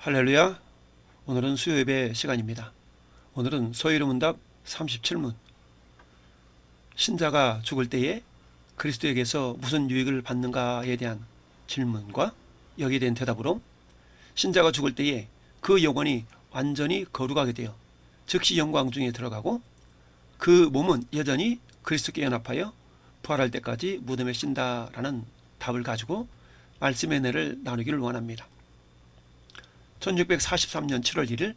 할렐루야. 오늘은 수요예배 시간입니다. 오늘은 소위로문답 37문. 신자가 죽을 때에 그리스도에게서 무슨 유익을 받는가에 대한 질문과 여기에 대한 대답으로, 신자가 죽을 때에 그 영혼이 완전히 거룩하게 되어 즉시 영광 중에 들어가고 그 몸은 여전히 그리스도께 연합하여 부활할 때까지 무덤에 쉰다라는 답을 가지고 말씀의 은혜를 나누기를 원합니다. 1643년 7월 1일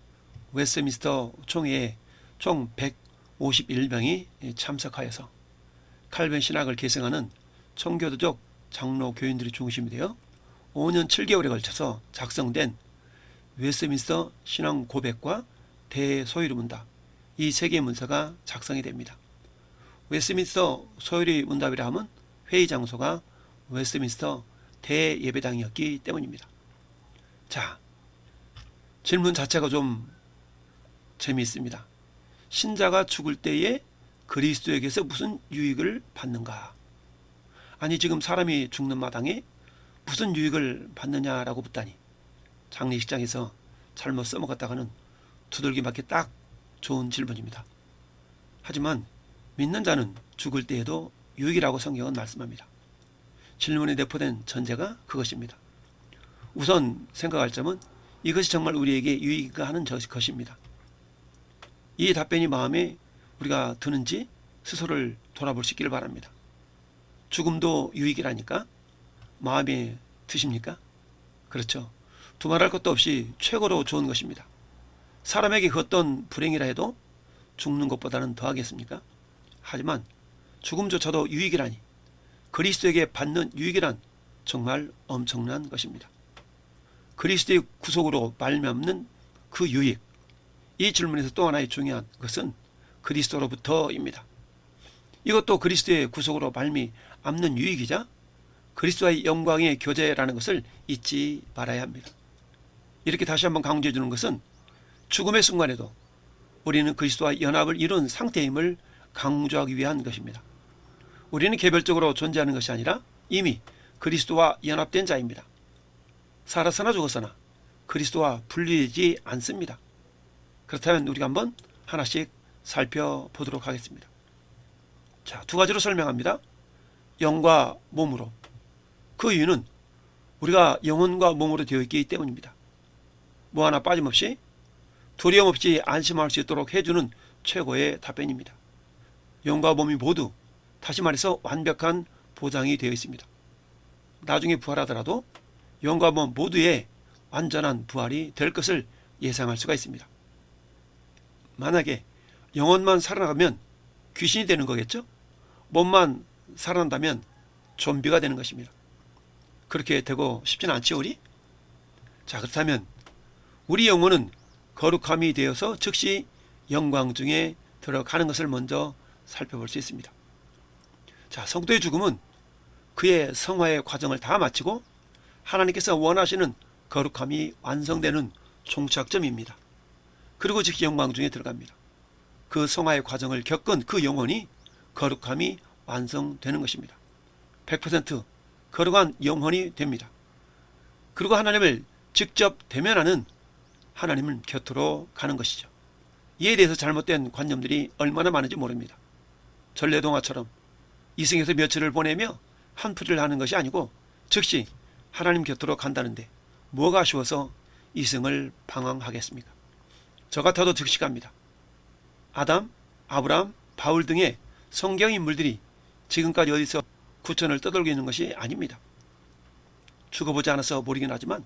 웨스트민스터 총회에 총 151명이 참석하여서 칼빈 신학을 계승하는 청교도적 장로 교인들이 중심이 되어 5년 7개월에 걸쳐서 작성된 웨스트민스터 신앙 고백과 대소위문답, 이 세 개의 문서가 작성이 됩니다. 웨스트민스터 소위문답이라 하면 회의 장소가 웨스트민스터 대예배당이었기 때문입니다. 자, 질문 자체가 좀 재미있습니다. 신자가 죽을 때에 그리스도에게서 무슨 유익을 받는가? 아니, 지금 사람이 죽는 마당에 무슨 유익을 받느냐라고 묻다니, 장례식장에서 잘못 써먹었다가는 두들기 맞기 딱 좋은 질문입니다. 하지만 믿는 자는 죽을 때에도 유익이라고 성경은 말씀합니다. 질문에 내포된 전제가 그것입니다. 우선 생각할 점은 이것이 정말 우리에게 유익인가 하는 것입니다. 이 답변이 마음에 우리가 드는지 스스로를 돌아볼 수 있기를 바랍니다. 죽음도 유익이라니까 마음에 드십니까? 그렇죠. 두말할 것도 없이 최고로 좋은 것입니다. 사람에게 그 어떤 불행이라 해도 죽는 것보다는 더하겠습니까? 하지만 죽음조차도 유익이라니 그리스도에게 받는 유익이란 정말 엄청난 것입니다. 그리스도의 구속으로 말미암는 그 유익, 이 질문에서 또 하나의 중요한 것은 그리스도로부터입니다. 이것도 그리스도의 구속으로 말미암는 유익이자 그리스도와의 영광의 교제라는 것을 잊지 말아야 합니다. 이렇게 다시 한번 강조해 주는 것은 죽음의 순간에도 우리는 그리스도와 연합을 이룬 상태임을 강조하기 위한 것입니다. 우리는 개별적으로 존재하는 것이 아니라 이미 그리스도와 연합된 자입니다. 살아서나 죽어서나 그리스도와 분리되지 않습니다. 그렇다면 우리가 한번 하나씩 살펴보도록 하겠습니다. 자, 두 가지로 설명합니다. 영과 몸으로. 그 이유는 우리가 영혼과 몸으로 되어 있기 때문입니다. 뭐 하나 빠짐없이 두려움 없이 안심할 수 있도록 해주는 최고의 답변입니다. 영과 몸이 모두 다시 말해서 완벽한 보장이 되어 있습니다. 나중에 부활하더라도 영과 몸 모두의 완전한 부활이 될 것을 예상할 수가 있습니다. 만약에 영혼만 살아나가면 귀신이 되는 거겠죠? 몸만 살아난다면 좀비가 되는 것입니다. 그렇게 되고 싶지는 않죠, 우리? 자, 그렇다면 우리 영혼은 거룩함이 되어서 즉시 영광 중에 들어가는 것을 먼저 살펴볼 수 있습니다. 자, 성도의 죽음은 그의 성화의 과정을 다 마치고 하나님께서 원하시는 거룩함이 완성되는 종착점입니다. 그리고 즉시 영광 중에 들어갑니다. 그 성화의 과정을 겪은 그 영혼이 거룩함이 완성되는 것입니다. 100% 거룩한 영혼이 됩니다. 그리고 하나님을 직접 대면하는 하나님을 곁으로 가는 것이죠. 이에 대해서 잘못된 관념들이 얼마나 많은지 모릅니다. 전래동화처럼 이승에서 며칠을 보내며 한풀이를 하는 것이 아니고 즉시 하나님 곁으로 간다는데 뭐가 아쉬워서 이승을 방황하겠습니까? 저 같아도 즉시 갑니다. 아담, 아브라함, 바울 등의 성경 인물들이 지금까지 어디서 구천을 떠돌고 있는 것이 아닙니다. 죽어보지 않아서 모르긴 하지만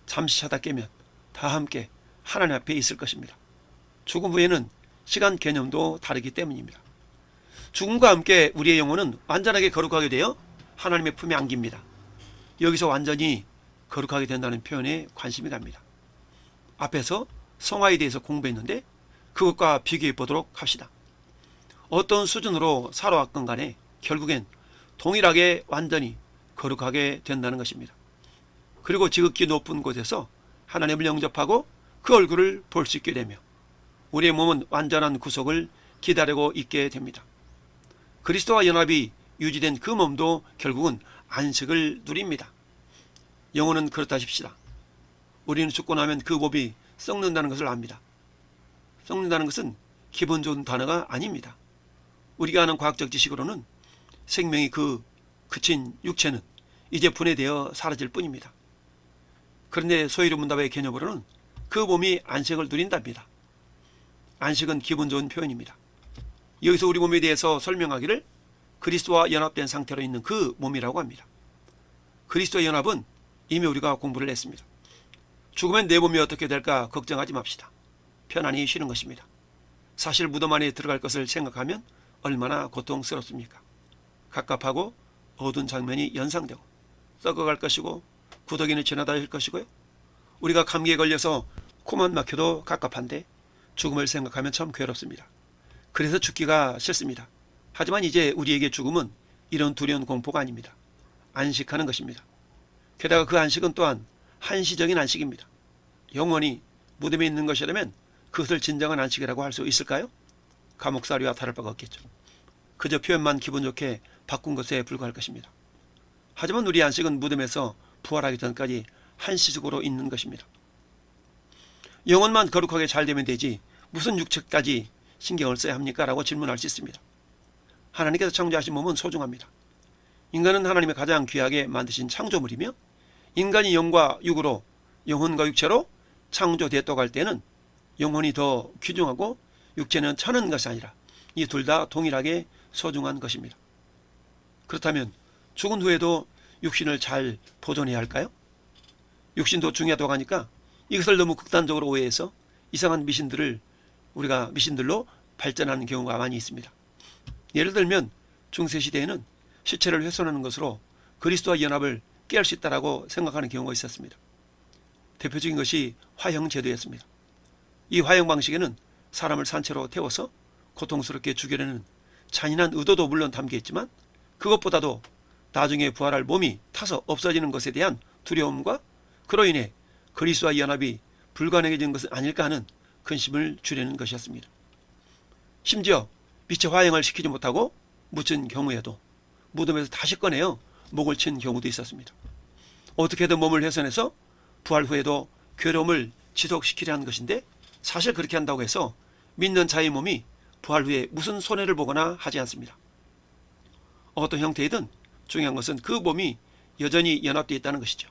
잠시 자다 깨면 다 함께 하나님 앞에 있을 것입니다. 죽음 후에는 시간 개념도 다르기 때문입니다. 죽음과 함께 우리의 영혼은 완전하게 거룩하게 되어 하나님의 품에 안깁니다. 여기서 완전히 거룩하게 된다는 표현에 관심이 갑니다. 앞에서 성화에 대해서 공부했는데 그것과 비교해 보도록 합시다. 어떤 수준으로 살아왔건 간에 결국엔 동일하게 완전히 거룩하게 된다는 것입니다. 그리고 지극히 높은 곳에서 하나님을 영접하고 그 얼굴을 볼 수 있게 되며 우리의 몸은 완전한 구속을 기다리고 있게 됩니다. 그리스도와 연합이 유지된 그 몸도 결국은 안식을 누립니다. 영혼은 그렇다 십시다. 우리는 죽고 나면 그 몸이 썩는다는 것을 압니다. 썩는다는 것은 기분 좋은 단어가 아닙니다. 우리가 아는 과학적 지식으로는 생명이 그친 육체는 이제 분해되어 사라질 뿐입니다. 그런데 소위로 문답의 개념으로는 그 몸이 안식을 누린답니다. 안식은 기분 좋은 표현입니다. 여기서 우리 몸에 대해서 설명하기를 그리스도와 연합된 상태로 있는 그 몸이라고 합니다. 그리스도의 연합은 이미 우리가 공부를 했습니다. 죽으면 내 몸이 어떻게 될까 걱정하지 맙시다. 편안히 쉬는 것입니다. 사실 무덤 안에 들어갈 것을 생각하면 얼마나 고통스럽습니까? 갑갑하고 어두운 장면이 연상되고 썩어갈 것이고 구더기는 지나다닐 것이고요. 우리가 감기에 걸려서 코만 막혀도 갑갑한데 죽음을 생각하면 참 괴롭습니다. 그래서 죽기가 싫습니다. 하지만 이제 우리에게 죽음은 이런 두려운 공포가 아닙니다. 안식하는 것입니다. 게다가 그 안식은 또한 한시적인 안식입니다. 영원히 무덤에 있는 것이라면 그것을 진정한 안식이라고 할 수 있을까요? 감옥살이와 다를 바가 없겠죠. 그저 표현만 기분 좋게 바꾼 것에 불과할 것입니다. 하지만 우리 안식은 무덤에서 부활하기 전까지 한시적으로 있는 것입니다. 영혼만 거룩하게 잘 되면 되지 무슨 육체까지 신경을 써야 합니까? 라고 질문할 수 있습니다. 하나님께서 창조하신 몸은 소중합니다. 인간은 하나님의 가장 귀하게 만드신 창조물이며 인간이 영과 육으로 영혼과 육체로 창조되었다고 할 때는 영혼이 더 귀중하고 육체는 천한 것이 아니라 이 둘 다 동일하게 소중한 것입니다. 그렇다면 죽은 후에도 육신을 잘 보존해야 할까요? 육신도 중요하다고 하니까 이것을 너무 극단적으로 오해해서 이상한 우리가 미신들로 발전하는 경우가 많이 있습니다. 예를 들면 중세시대에는 시체를 훼손하는 것으로 그리스도와 연합을 깨할 수 있다고 생각하는 경우가 있었습니다. 대표적인 것이 화형제도였습니다. 이 화형 방식에는 사람을 산채로 태워서 고통스럽게 죽이려는 잔인한 의도도 물론 담겨있지만 그것보다도 나중에 부활할 몸이 타서 없어지는 것에 대한 두려움과 그로 인해 그리스도와 연합이 불가능해진 것은 아닐까 하는 근심을 주려는 것이었습니다. 심지어 미처 화형을 시키지 못하고 묻힌 경우에도 무덤에서 다시 꺼내어 목을 친 경우도 있었습니다. 어떻게든 몸을 훼손해서 부활 후에도 괴로움을 지속시키려 하는 것인데 사실 그렇게 한다고 해서 믿는 자의 몸이 부활 후에 무슨 손해를 보거나 하지 않습니다. 어떤 형태이든 중요한 것은 그 몸이 여전히 연합되어 있다는 것이죠.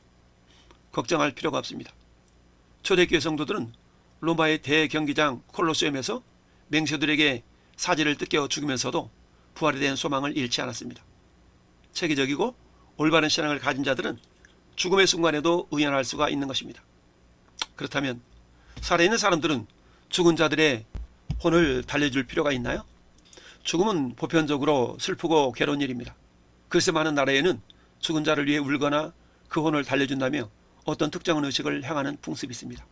걱정할 필요가 없습니다. 초대교회 성도들은 로마의 대경기장 콜로세움에서 맹세들에게 사지를 뜯겨 죽이면서도 부활에 대한 소망을 잃지 않았습니다. 체계적이고 올바른 신앙을 가진 자들은 죽음의 순간에도 의연할 수가 있는 것입니다. 그렇다면 살아있는 사람들은 죽은 자들의 혼을 달래줄 필요가 있나요? 죽음은 보편적으로 슬프고 괴로운 일입니다. 그래서 많은 나라에는 죽은 자를 위해 울거나 그 혼을 달래준다며 어떤 특정한 의식을 행하는 풍습이 있습니다.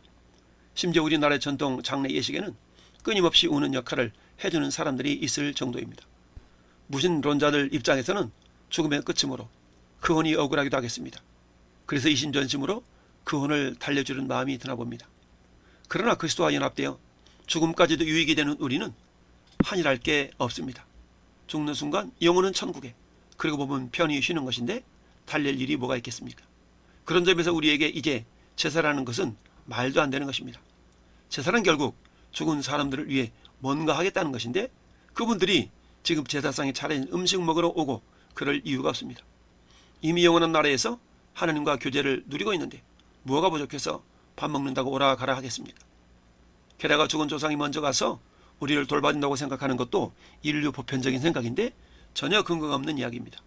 심지어 우리나라의 전통 장례 예식에는 끊임없이 우는 역할을 해주는 사람들이 있을 정도입니다. 무신론자들 입장에서는 죽음의 끝이므로 그 혼이 억울하기도 하겠습니다. 그래서 이심전심으로 그 혼을 달래주는 마음이 드나 봅니다. 그러나 그리스도와 연합되어 죽음까지도 유익이 되는 우리는 한일할 게 없습니다. 죽는 순간 영혼은 천국에, 그리고 보면 편히 쉬는 것인데 달랠 일이 뭐가 있겠습니까? 그런 점에서 우리에게 이제 제사라는 것은 말도 안 되는 것입니다. 제사는 결국 죽은 사람들을 위해 뭔가 하겠다는 것인데 그분들이 지금 제사상에 차려진 음식 먹으러 오고 그럴 이유가 없습니다. 이미 영원한 나라에서 하나님과 교제를 누리고 있는데 뭐가 부족해서 밥 먹는다고 오라 가라 하겠습니까? 게다가 죽은 조상이 먼저 가서 우리를 돌봐준다고 생각하는 것도 인류 보편적인 생각인데 전혀 근거가 없는 이야기입니다.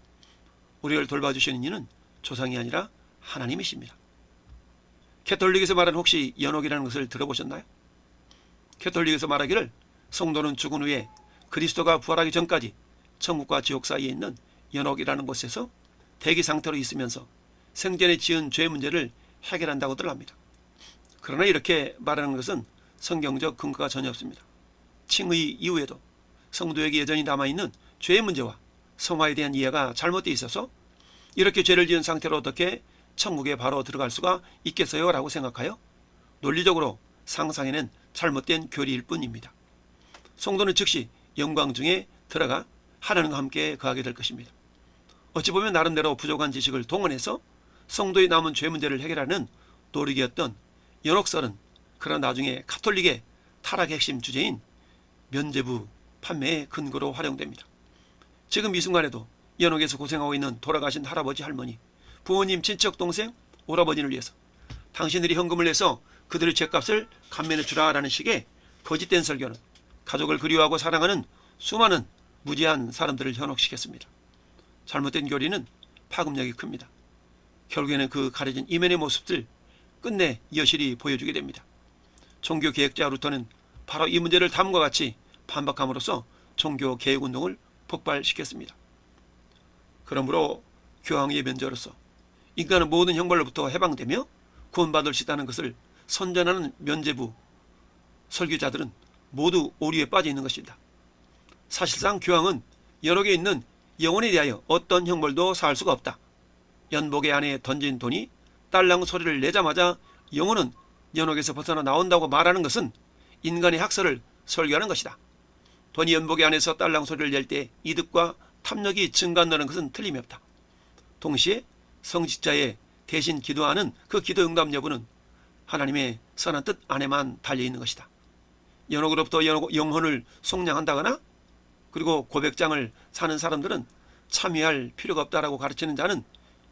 우리를 돌봐주시는 이는 조상이 아니라 하나님이십니다. 캐톨릭에서 말하는 혹시 연옥이라는 것을 들어보셨나요? 캐톨릭에서 말하기를 성도는 죽은 후에 그리스도가 부활하기 전까지 천국과 지옥 사이에 있는 연옥이라는 곳에서 대기 상태로 있으면서 생전에 지은 죄 문제를 해결한다고들 합니다. 그러나 이렇게 말하는 것은 성경적 근거가 전혀 없습니다. 칭의 이후에도 성도에게 여전히 남아있는 죄의 문제와 성화에 대한 이해가 잘못되어 있어서 이렇게 죄를 지은 상태로 어떻게 천국에 바로 들어갈 수가 있겠어요? 라고 생각하여 논리적으로 상상해낸 잘못된 교리일 뿐입니다. 성도는 즉시 영광 중에 들어가 하나님과 함께 거하게 될 것입니다. 어찌 보면 나름대로 부족한 지식을 동원해서 성도의 남은 죄 문제를 해결하는 노력이었던 연옥설은 그러나 나중에 가톨릭의 타락의 핵심 주제인 면죄부 판매의 근거로 활용됩니다. 지금 이 순간에도 연옥에서 고생하고 있는 돌아가신 할아버지 할머니, 부모님, 친척, 동생, 오라버니를 위해서 당신들이 현금을 내서 그들의 죄값을 감면해 주라라는 식의 거짓된 설교는 가족을 그리워하고 사랑하는 수많은 무지한 사람들을 현혹시켰습니다. 잘못된 교리는 파급력이 큽니다. 결국에는 그 가려진 이면의 모습들 끝내 여실히 보여주게 됩니다. 종교 개혁자로부터는 바로 이 문제를 다음과 같이 반박함으로써 종교 개혁운동을 폭발시켰습니다. 그러므로 교황의 면제로서 인간은 모든 형벌로부터 해방되며 구원받을 수 있다는 것을 선전하는 면죄부 설교자들은 모두 오류에 빠져 있는 것입니다. 사실상 교황은 연옥에 있는 영혼에 대하여 어떤 형벌도 사할 수가 없다. 연복의 안에 던진 돈이 딸랑 소리를 내자마자 영혼은 연옥에서 벗어나 나온다고 말하는 것은 인간의 학설을 설교하는 것이다. 돈이 연복의 안에서 딸랑 소리를 낼 때 이득과 탐욕이 증가한다는 것은 틀림이 없다. 동시에 성직자의 대신 기도하는 그 기도 응답 여부는 하나님의 선한 뜻 안에만 달려있는 것이다. 연옥으로부터 영혼을 속량한다거나 그리고 고백장을 사는 사람들은 참여할 필요가 없다라고 가르치는 자는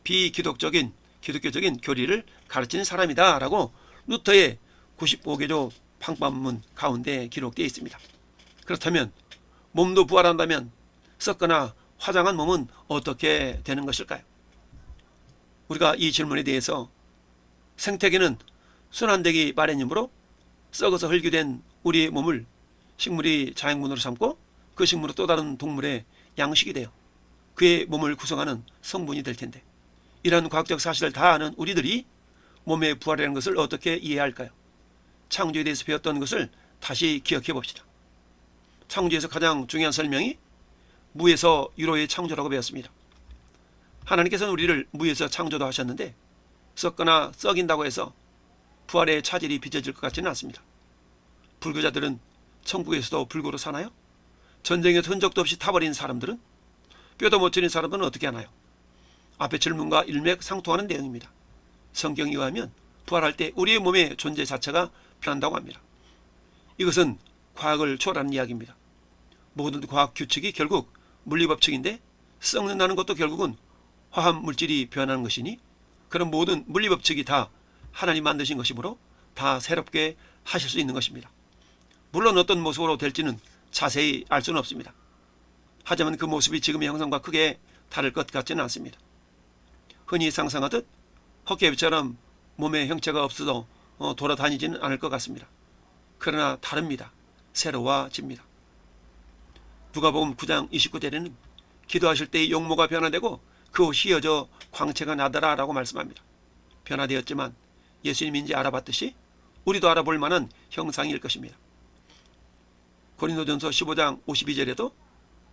비기독적인 기독교적인 교리를 가르치는 사람이다 라고 루터의 95개조 방법문 가운데 기록되어 있습니다. 그렇다면 몸도 부활한다면 썩거나 화장한 몸은 어떻게 되는 것일까요? 우리가 이 질문에 대해서 생태계는 순환되기 마련이므로 썩어서 흙이된 우리의 몸을 식물이 자양분으로 삼고 그 식물은 또 다른 동물의 양식이 되어 그의 몸을 구성하는 성분이 될 텐데 이러한 과학적 사실을 다 아는 우리들이 몸의 부활이라는 것을 어떻게 이해해야 할까요? 창조에 대해서 배웠던 것을 다시 기억해 봅시다. 창조에서 가장 중요한 설명이 무에서 유로의 창조라고 배웠습니다. 하나님께서는 우리를 무에서 창조도 하셨는데 썩거나 썩인다고 해서 부활의 차질이 빚어질 것 같지는 않습니다. 불교자들은 천국에서도 불교로 사나요? 전쟁에서 흔적도 없이 타버린 사람들은? 뼈도 못 치는 사람들은 어떻게 하나요? 앞의 질문과 일맥상통하는 내용입니다. 성경에 의하면 부활할 때 우리의 몸의 존재 자체가 변한다고 합니다. 이것은 과학을 초월하는 이야기입니다. 모든 과학 규칙이 결국 물리법칙인데 썩는다는 것도 결국은 화합 물질이 변하는 것이니 그런 모든 물리법칙이 다 하나님 만드신 것이므로 다 새롭게 하실 수 있는 것입니다. 물론 어떤 모습으로 될지는 자세히 알 수는 없습니다. 하지만 그 모습이 지금의 형상과 크게 다를 것 같지는 않습니다. 흔히 상상하듯 헛개비처럼 몸의 형체가 없어도 돌아다니지는 않을 것 같습니다. 그러나 다릅니다. 새로워집니다. 누가복음 9장 29절에는 기도하실 때의 용모가 변화되고 그 옷이 휘어져 광채가 나더라 라고 말씀합니다. 변화되었지만 예수님인지 알아봤듯이 우리도 알아볼 만한 형상일 것입니다. 고린도전서 15장 52절에도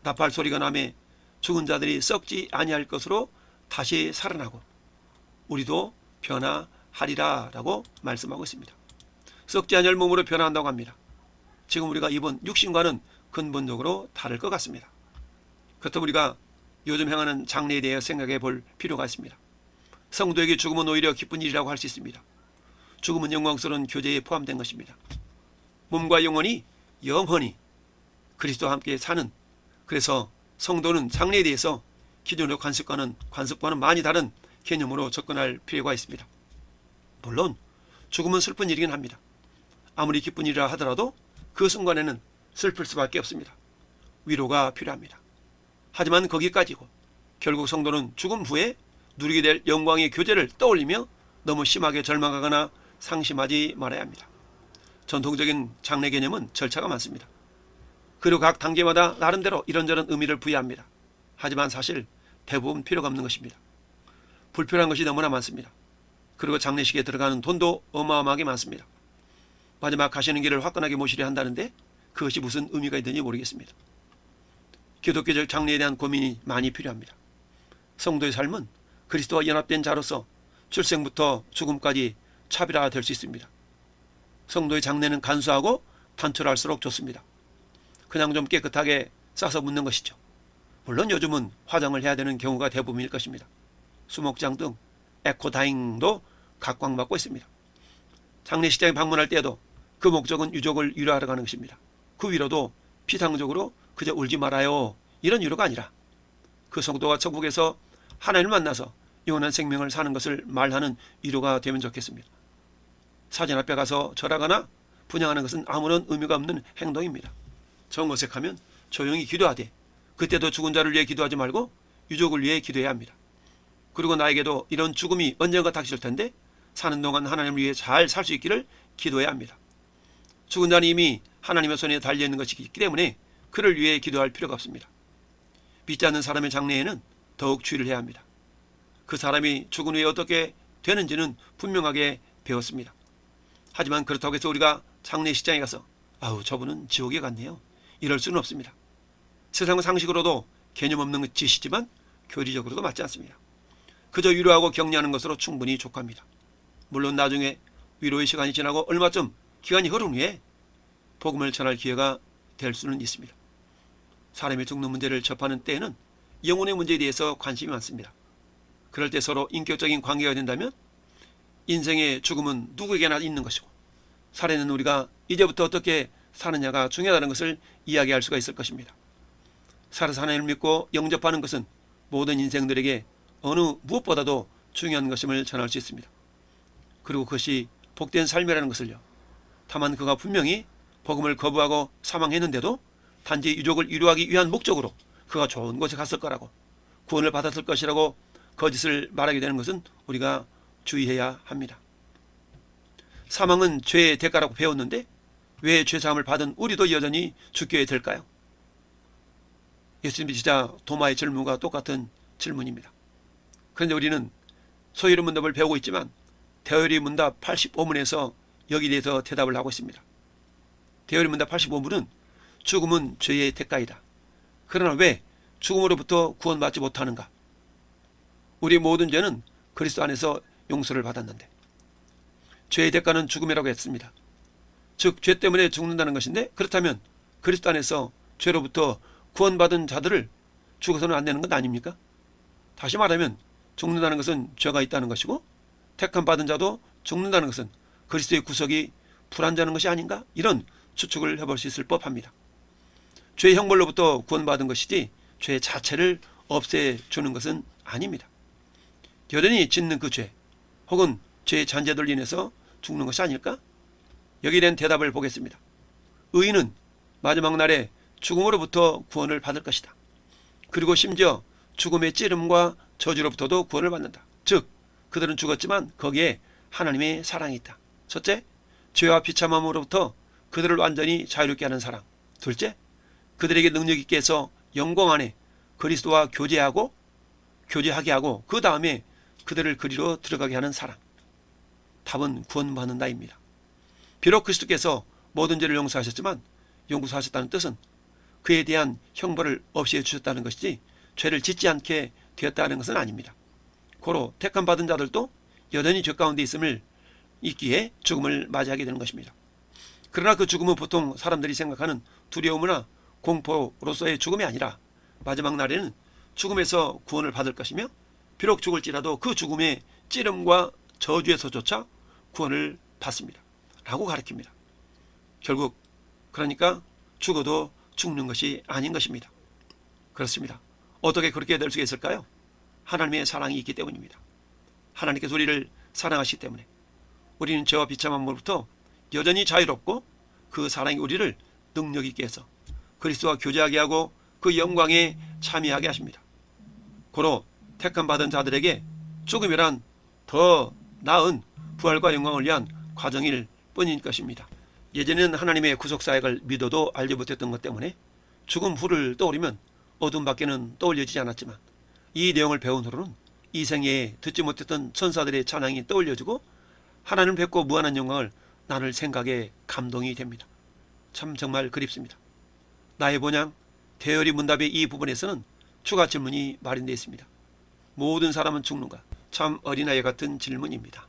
나팔 소리가 나매 죽은 자들이 썩지 아니할 것으로 다시 살아나고 우리도 변화하리라 라고 말씀하고 있습니다. 썩지 아니할 몸으로 변화한다고 합니다. 지금 우리가 입은 육신과는 근본적으로 다를 것 같습니다. 그렇다면 우리가 요즘 행하는 장래에 대해 생각해 볼 필요가 있습니다. 성도에게 죽음은 오히려 기쁜 일이라고 할 수 있습니다. 죽음은 영광스러운 교제에 포함된 것입니다. 몸과 영혼이 영원히 그리스도와 함께 사는, 그래서 성도는 장래에 대해서 기존의 관습과는 많이 다른 개념으로 접근할 필요가 있습니다. 물론 죽음은 슬픈 일이긴 합니다. 아무리 기쁜 일이라 하더라도 그 순간에는 슬플 수밖에 없습니다. 위로가 필요합니다. 하지만 거기까지고 결국 성도는 죽음 후에 누리게 될 영광의 교제를 떠올리며 너무 심하게 절망하거나 상심하지 말아야 합니다. 전통적인 장래 개념은 절차가 많습니다. 그리고 각 단계마다 나름대로 이런저런 의미를 부여합니다. 하지만 사실 대부분 필요가 없는 것입니다. 불필요한 것이 너무나 많습니다. 그리고 장례식에 들어가는 돈도 어마어마하게 많습니다. 마지막 가시는 길을 화끈하게 모시려 한다는데 그것이 무슨 의미가 있는지 모르겠습니다. 기독교적 장래에 대한 고민이 많이 필요합니다. 성도의 삶은 그리스도와 연합된 자로서 출생부터 죽음까지 차별화될 수 있습니다. 성도의 장례는 간소하고 단촐할수록 좋습니다. 그냥 좀 깨끗하게 싸서 묻는 것이죠. 물론 요즘은 화장을 해야 되는 경우가 대부분일 것입니다. 수목장 등 에코다잉도 각광받고 있습니다. 장례식장에 방문할 때에도 그 목적은 유족을 위로하러 가는 것입니다. 그 위로도 피상적으로 그저 울지 말아요 이런 위로가 아니라 그 성도가 천국에서 하나님을 만나서 영원한 생명을 사는 것을 말하는 위로가 되면 좋겠습니다. 사진 앞에 가서 절하거나 분양하는 것은 아무런 의미가 없는 행동입니다. 정어색하면 조용히 기도하되 그때도 죽은 자를 위해 기도하지 말고 유족을 위해 기도해야 합니다. 그리고 나에게도 이런 죽음이 언젠가 닥칠 텐데 사는 동안 하나님을 위해 잘 살 수 있기를 기도해야 합니다. 죽은 자는 이미 하나님의 손에 달려있는 것이기 때문에 그를 위해 기도할 필요가 없습니다. 믿지 않는 사람의 장래에는 더욱 주의를 해야 합니다. 그 사람이 죽은 후에 어떻게 되는지는 분명하게 배웠습니다. 하지만 그렇다고 해서 우리가 장례식장에 가서 아우 저분은 지옥에 갔네요 이럴 수는 없습니다. 세상 상식으로도 개념 없는 짓이지만 교리적으로도 맞지 않습니다. 그저 위로하고 격려하는 것으로 충분히 족합니다. 물론 나중에 위로의 시간이 지나고 얼마쯤 기간이 흐른 후에 복음을 전할 기회가 될 수는 있습니다. 사람이 죽는 문제를 접하는 때에는 영혼의 문제에 대해서 관심이 많습니다. 그럴 때 서로 인격적인 관계가 된다면 인생의 죽음은 누구에게나 있는 것이고 살해는 우리가 이제부터 어떻게 사느냐가 중요하다는 것을 이야기할 수가 있을 것입니다. 살아서 하나님을 믿고 영접하는 것은 모든 인생들에게 어느 무엇보다도 중요한 것임을 전할 수 있습니다. 그리고 그것이 복된 삶이라는 것을요. 다만 그가 분명히 복음을 거부하고 사망했는데도 단지 유족을 위로하기 위한 목적으로 그가 좋은 곳에 갔을 거라고, 구원을 받았을 것이라고 거짓을 말하게 되는 것은 우리가 주의해야 합니다. 사망은 죄의 대가라고 배웠는데 왜 죄사함을 받은 우리도 여전히 죽게 될까요? 예수님이 진짜 도마의 질문과 똑같은 질문입니다. 그런데 우리는 소요리 문답을 배우고 있지만 대요리 문답 85문에서 여기에 대해서 대답을 하고 있습니다. 대요리 문답 85문은 죽음은 죄의 대가이다. 그러나 왜 죽음으로부터 구원받지 못하는가? 우리의 모든 죄는 그리스도 안에서 용서를 받았는데 죄의 대가는 죽음이라고 했습니다. 즉 죄 때문에 죽는다는 것인데, 그렇다면 그리스도 안에서 죄로부터 구원받은 자들을 죽어서는 안 되는 것 아닙니까? 다시 말하면 죽는다는 것은 죄가 있다는 것이고, 택함 받은 자도 죽는다는 것은 그리스도의 구속이 불완전한 것이 아닌가? 이런 추측을 해볼 수 있을 법합니다. 죄의 형벌로부터 구원받은 것이지 죄 자체를 없애주는 것은 아닙니다. 여전히 짓는 그 죄 혹은 죄의 잔재들로 인해서 죽는 것이 아닐까? 여기에 대한 대답을 보겠습니다. 의인은 마지막 날에 죽음으로부터 구원을 받을 것이다. 그리고 심지어 죽음의 찌름과 저주로부터도 구원을 받는다. 즉 그들은 죽었지만 거기에 하나님의 사랑이 있다. 첫째, 죄와 비참함으로부터 그들을 완전히 자유롭게 하는 사랑. 둘째, 그들에게 능력 있게 해서 영광 안에 그리스도와 교제하게 하고 그 다음에 그들을 그리로 들어가게 하는 사랑. 답은 구원받는다입니다. 비록 그리스도께서 모든 죄를 용서하셨지만 용서하셨다는 뜻은 그에 대한 형벌을 없이 주셨다는 것이지 죄를 짓지 않게 되었다는 것은 아닙니다. 고로 택함 받은 자들도 여전히 죄 가운데 있기에 죽음을 맞이하게 되는 것입니다. 그러나 그 죽음은 보통 사람들이 생각하는 두려움이나 공포로서의 죽음이 아니라 마지막 날에는 죽음에서 구원을 받을 것이며, 비록 죽을지라도 그 죽음의 찌름과 저주에서조차 구원을 받습니다. 라고 가르칩니다. 결국 그러니까 죽어도 죽는 것이 아닌 것입니다. 그렇습니다. 어떻게 그렇게 될 수가 있을까요? 하나님의 사랑이 있기 때문입니다. 하나님께서 우리를 사랑하시기 때문에 우리는 죄와 비참함으로부터 여전히 자유롭고, 그 사랑이 우리를 능력 있게 해서 그리스도와 교제하게 하고 그 영광에 참여하게 하십니다. 고로 택함 받은 자들에게 죽음이란 더 나은 부활과 영광을 위한 과정일 뿐인 것입니다. 예전에는 하나님의 구속사역을 믿어도 알지 못했던 것 때문에 죽음 후를 떠올리면 어둠밖에는 떠올려지지 않았지만, 이 내용을 배운 후로는 이 생에 듣지 못했던 천사들의 찬양이 떠올려지고 하나님을 뵙고 무한한 영광을 나눌 생각에 감동이 됩니다. 참 정말 그립습니다. 나의 본향 대열이 문답의 이 부분에서는 추가 질문이 마련되어 있습니다. 모든 사람은 죽는가? 참 어린아이 같은 질문입니다.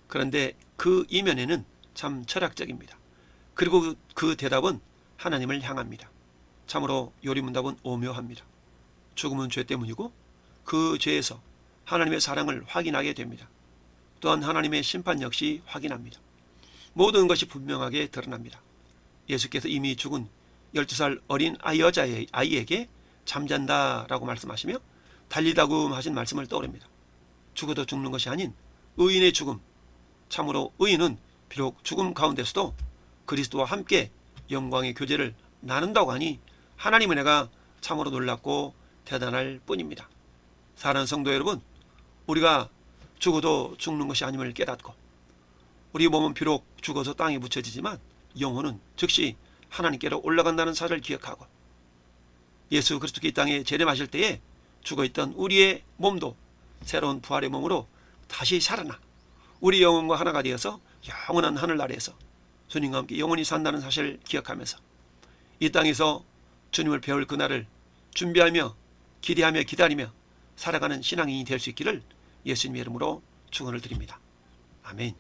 그런데 그 이면에는 참 철학적입니다. 그리고 그 대답은 하나님을 향합니다. 참으로 요리문답은 오묘합니다. 죽음은 죄 때문이고 그 죄에서 하나님의 사랑을 확인하게 됩니다. 또한 하나님의 심판 역시 확인합니다. 모든 것이 분명하게 드러납니다. 예수께서 이미 죽은 12살 어린 아이에게 잠잔다라고 말씀하시며 달리다금 하신 말씀을 떠올립니다. 죽어도 죽는 것이 아닌 의인의 죽음. 참으로 의인은 비록 죽음 가운데서도 그리스도와 함께 영광의 교제를 나눈다고 하니 하나님의 은혜가 참으로 놀랍고 대단할 뿐입니다. 사랑하는 성도 여러분, 우리가 죽어도 죽는 것이 아님을 깨닫고, 우리 몸은 비록 죽어서 땅에 묻혀지지만 영혼은 즉시 하나님께로 올라간다는 사실을 기억하고, 예수 그리스도께 이 땅에 재림하실 때에 죽어있던 우리의 몸도 새로운 부활의 몸으로 다시 살아나 우리 영혼과 하나가 되어서 영원한 하늘나라에서 주님과 함께 영원히 산다는 사실을 기억하면서 이 땅에서 주님을 배울 그날을 준비하며 기대하며 기다리며 살아가는 신앙인이 될 수 있기를 예수님의 이름으로 축원을 드립니다. 아멘.